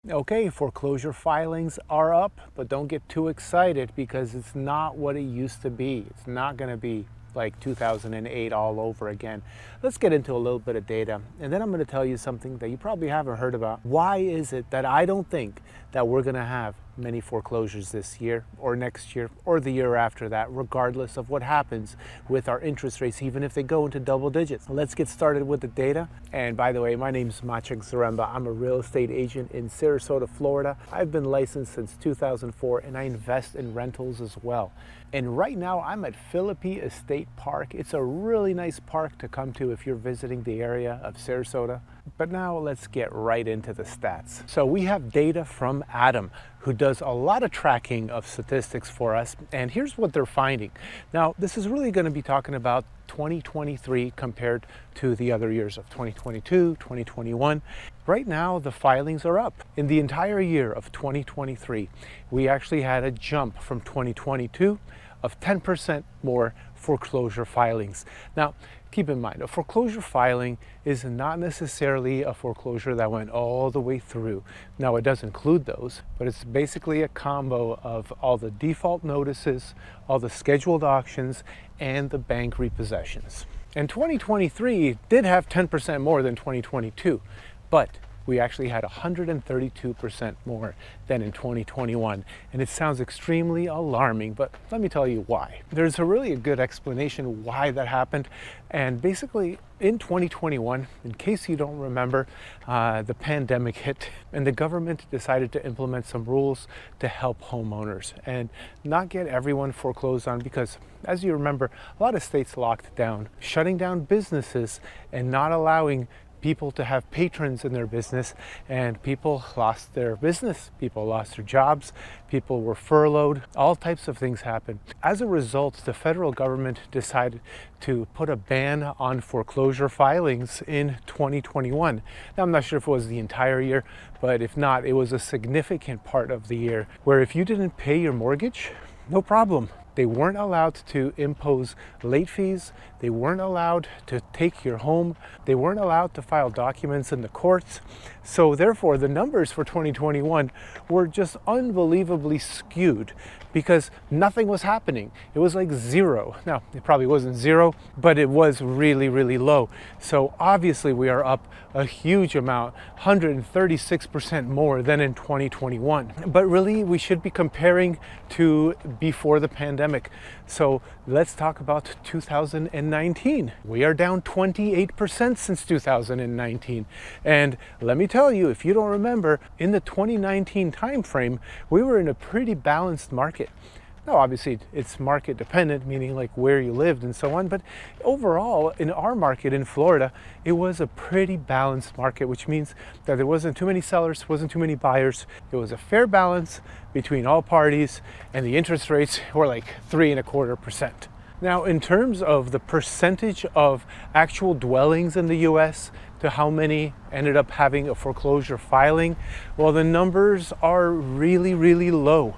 Okay, foreclosure filings are up, but don't get too excited because it's not what it used to be. It's not going to be like 2008 all over again. Let's get into a little bit of data, and then I'm going to tell you something that you probably haven't heard about. Why is it that I don't think that we're going to have many foreclosures this year or next year or the year after that, regardless of what happens with our interest rates, even if they go into double digits? Let's get started with the data. And by the way, my name's Maciek Zaremba. I'm a real estate agent in Sarasota, Florida. I've been licensed since 2004, and I invest in rentals as well. And right now I'm at Philippi Estate Park. It's a really nice park to come to if you're visiting the area of Sarasota. But now let's get right into the stats. So we have data from Adam, who does a lot of tracking of statistics for us. And here's what they're finding. Now, this is really going to be talking about 2023 compared to the other years of 2022, 2021. Right now, the filings are up. In the entire year of 2023, we actually had a jump from 2022 of 10% more foreclosure filings. Now, keep in mind, a foreclosure filing is not necessarily a foreclosure that went all the way through. Now, it does include those, but it's basically a combo of all the default notices, all the scheduled auctions, and the bank repossessions. And 2023 did have 10% more than 2022, but we actually had 132% more than in 2021. And it sounds extremely alarming, but let me tell you why. There's a really good explanation why that happened. And basically, in 2021, in case you don't remember, the pandemic hit and the government decided to implement some rules to help homeowners and not get everyone foreclosed on, because as you remember, a lot of states locked down, shutting down businesses and not allowing people to have patrons in their business, and people lost their business, people lost their jobs, people were furloughed, all types of things happened. As a result, the federal government decided to put a ban on foreclosure filings in 2021. Now, I'm not sure if it was the entire year, but if not, it was a significant part of the year where if you didn't pay your mortgage, no problem. They weren't allowed to impose late fees. They weren't allowed to take your home. They weren't allowed to file documents in the courts. So therefore, the numbers for 2021 were just unbelievably skewed because nothing was happening. It was like zero. Now, it probably wasn't zero, but it was really, really low. So obviously we are up a huge amount, 136% more than in 2021. But really, we should be comparing to before the pandemic. So let's talk about 2019. We are down 28% since 2019. And let me tell you, if you don't remember, in the 2019 timeframe, we were in a pretty balanced market. Now, obviously, it's market dependent, meaning like where you lived and so on. But overall, in our market in Florida, it was a pretty balanced market, which means that there wasn't too many sellers, wasn't too many buyers. It was a fair balance between all parties, and the interest rates were like 3.25%. Now, in terms of the percentage of actual dwellings in the US to how many ended up having a foreclosure filing, well, the numbers are really, really low.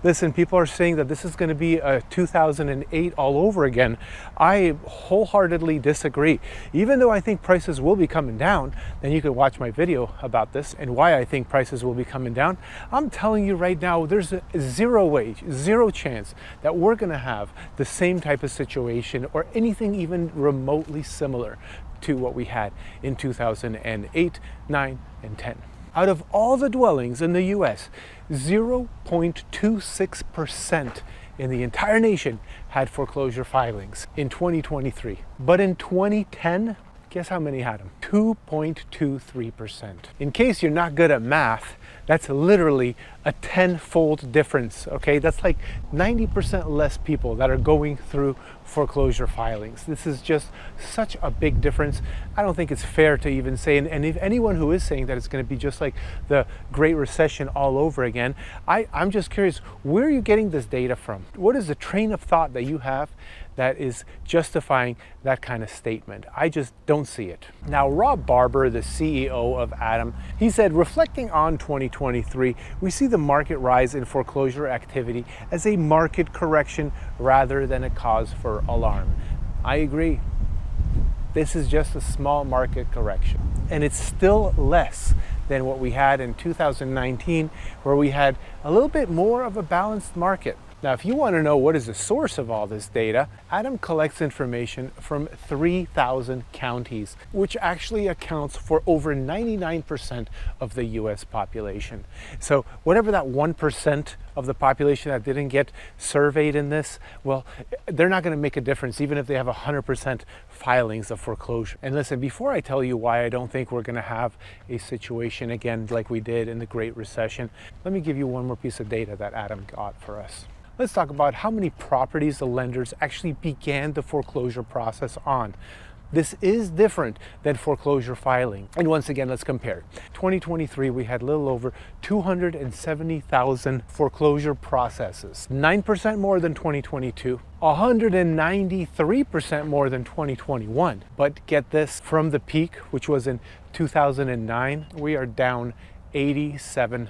Listen, people are saying that this is going to be a 2008 all over again. I wholeheartedly disagree. Even though I think prices will be coming down, and you can watch my video about this and why I think prices will be coming down, I'm telling you right now, there's a zero chance that we're going to have the same type of situation or anything even remotely similar to what we had in 2008, 9, and 10. Out of all the dwellings in the US, 0.26% in the entire nation had foreclosure filings in 2023. But in 2010, guess how many had them? 2.23%. In case you're not good at math, that's literally a 10-fold difference, okay? That's like 90% less people that are going through foreclosure filings. This is just such a big difference. I don't think it's fair to even say, and if anyone who is saying that it's going to be just like the Great Recession all over again, I'm just curious, where are you getting this data from? What is the train of thought that you have that is justifying that kind of statement? I just don't see it. Now, Rob Barber, the CEO of Adam, he said, reflecting on 2023, we see the market rise in foreclosure activity as a market correction rather than a cause for alarm. I agree. This is just a small market correction, and it's still less than what we had in 2019, where we had a little bit more of a balanced market. Now, if you want to know what is the source of all this data, Adam collects information from 3,000 counties, which actually accounts for over 99% of the US population. So whatever that 1% of the population that didn't get surveyed in this, well, they're not going to make a difference even if they have 100% filings of foreclosure. And listen, before I tell you why I don't think we're going to have a situation again like we did in the Great Recession, let me give you one more piece of data that Adam got for us. Let's talk about how many properties the lenders actually began the foreclosure process on. This is different than foreclosure filing. And once again, let's compare. 2023, we had a little over 270,000 foreclosure processes, 9% more than 2022, 193% more than 2021. But get this, from the peak, which was in 2009, we are down 87%.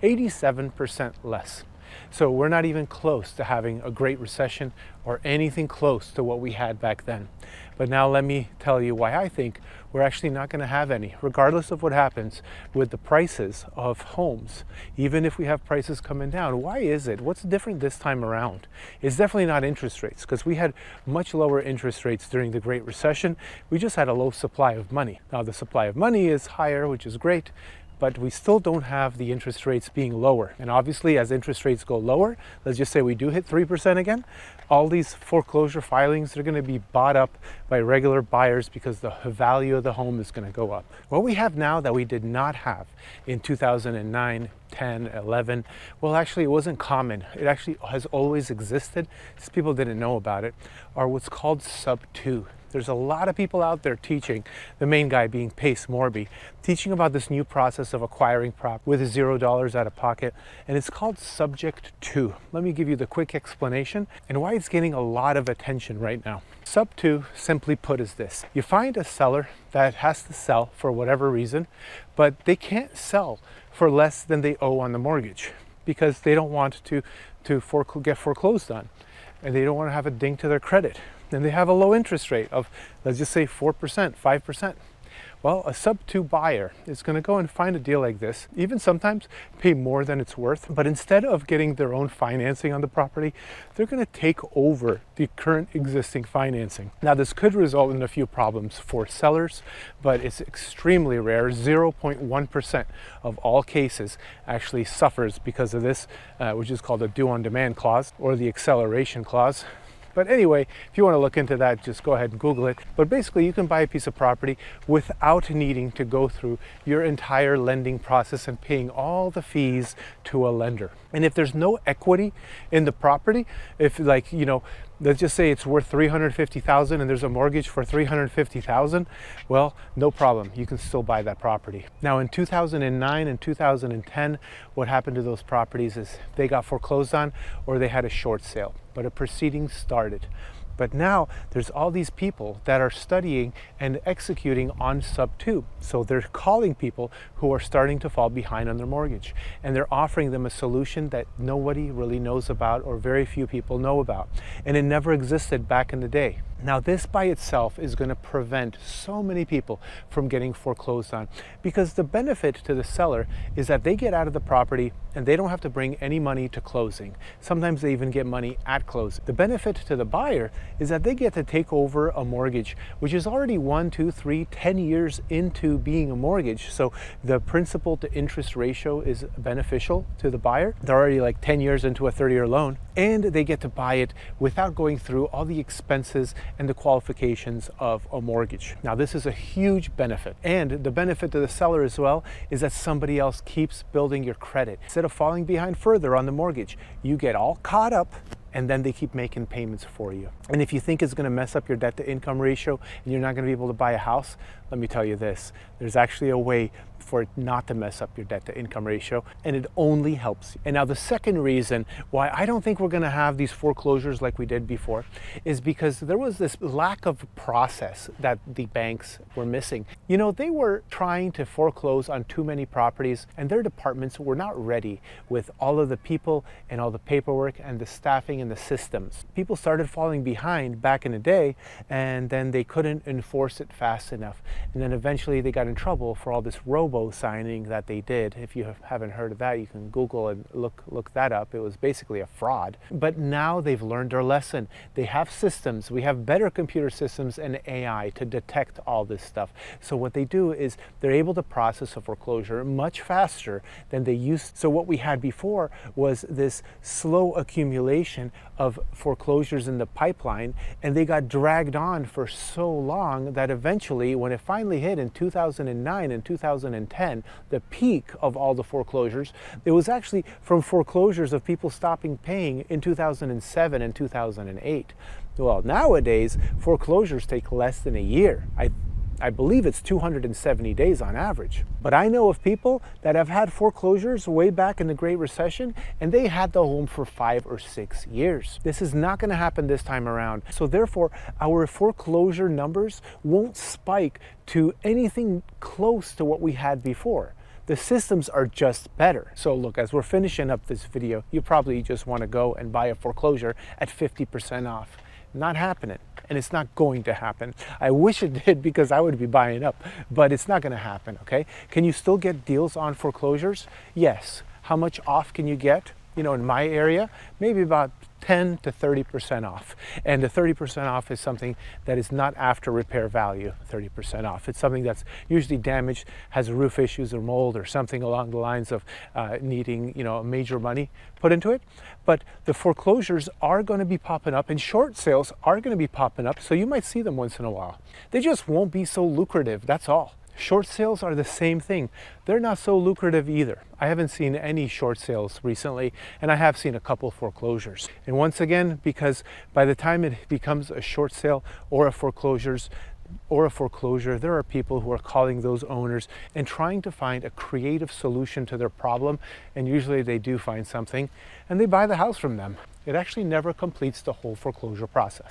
87% less. So we're not even close to having a Great Recession or anything close to what we had back then. But now let me tell you why I think we're actually not going to have any, regardless of what happens with the prices of homes. Even if we have prices coming down, why is it? What's different this time around? It's definitely not interest rates, because we had much lower interest rates during the Great Recession. We just had a low supply of money. Now the supply of money is higher, which is great, but we still don't have the interest rates being lower. And obviously, as interest rates go lower, let's just say we do hit 3% again, all these foreclosure filings are going to be bought up by regular buyers because the value of the home is going to go up. What we have now that we did not have in 2009, 10, 11, well, actually, it wasn't common. It actually has always existed. Just people didn't know about it, are what's called sub 2. There's a lot of people out there teaching, the main guy being Pace Morby, teaching about this new process of acquiring prop with $0 out of pocket, and it's called Subject 2. Let me give you the quick explanation and why it's getting a lot of attention right now. Sub 2, simply put, is this. You find a seller that has to sell for whatever reason, but they can't sell for less than they owe on the mortgage because they don't want to get foreclosed on, and they don't want to have a ding to their credit. And they have a low interest rate of, let's just say 4%, 5%. Well, a sub 2 buyer is going to go and find a deal like this, even sometimes pay more than it's worth, but instead of getting their own financing on the property, they're going to take over the current existing financing. Now, this could result in a few problems for sellers, but it's extremely rare. 0.1% of all cases actually suffers because of this, which is called a due on demand clause or the acceleration clause. But anyway, if you want to look into that, just go ahead and Google it. But basically, you can buy a piece of property without needing to go through your entire lending process and paying all the fees to a lender. And if there's no equity in the property, if let's just say it's worth $350,000 and there's a mortgage for $350,000, well, no problem. You can still buy that property. Now, in 2009 and 2010, what happened to those properties is they got foreclosed on or they had a short sale, but a proceeding started. But now there's all these people that are studying and executing on sub 2. So they're calling people who are starting to fall behind on their mortgage, and they're offering them a solution that nobody really knows about or very few people know about. And it never existed back in the day. Now, this by itself is going to prevent so many people from getting foreclosed on, because the benefit to the seller is that they get out of the property and they don't have to bring any money to closing. Sometimes they even get money at closing. The benefit to the buyer is that they get to take over a mortgage, which is already 1, 2, 3, 10 years into being a mortgage. So the principal to interest ratio is beneficial to the buyer. They're already like 10 years into a 30-year loan, and they get to buy it without going through all the expenses and the qualifications of a mortgage. Now, this is a huge benefit. And the benefit to the seller as well is that somebody else keeps building your credit. Instead of falling behind further on the mortgage, you get all caught up and then they keep making payments for you. And if you think it's going to mess up your debt to income ratio and you're not going to be able to buy a house, let me tell you this, there's actually a way for it not to mess up your debt to income ratio, and it only helps you. And now the second reason why I don't think we're going to have these foreclosures like we did before is because there was this lack of process that the banks were missing. You know, they were trying to foreclose on too many properties, and their departments were not ready with all of the people and all the paperwork and the staffing in the systems. People started falling behind back in the day, and then they couldn't enforce it fast enough. And then eventually they got in trouble for all this robo-signing that they did. If you haven't heard of that, you can Google and look that up. It was basically a fraud. But now they've learned their lesson. They have systems. We have better computer systems and AI to detect all this stuff. So what they do is they're able to process a foreclosure much faster than they used. So what we had before was this slow accumulation of foreclosures in the pipeline, and they got dragged on for so long that eventually, when it finally hit in 2009 and 2010, the peak of all the foreclosures, it was actually from foreclosures of people stopping paying in 2007 and 2008. Well, nowadays, foreclosures take less than a year. I believe it's 270 days on average. But I know of people that have had foreclosures way back in the Great Recession, and they had the home for 5 or 6 years. This is not going to happen this time around. So therefore, our foreclosure numbers won't spike to anything close to what we had before. The systems are just better. So look, as we're finishing up this video, you probably just want to go and buy a foreclosure at 50% off. Not happening, and it's not going to happen. I wish it did, because I would be buying up, but it's not going to happen, okay? Can you still get deals on foreclosures? Yes. How much off can you get? You know, in my area, maybe about 10 to 30% off. And the 30% off is something that is not after repair value, 30% off. It's something that's usually damaged, has roof issues or mold or something along the lines of needing, you know, major money put into it. But the foreclosures are going to be popping up, and short sales are going to be popping up, so you might see them once in a while. They just won't be so lucrative, that's all. Short sales are the same thing. They're not so lucrative either. I haven't seen any short sales recently, and I have seen a couple foreclosures. And once again, because by the time it becomes a short sale or a foreclosure, there are people who are calling those owners and trying to find a creative solution to their problem, and usually they do find something, and they buy the house from them. It actually never completes the whole foreclosure process.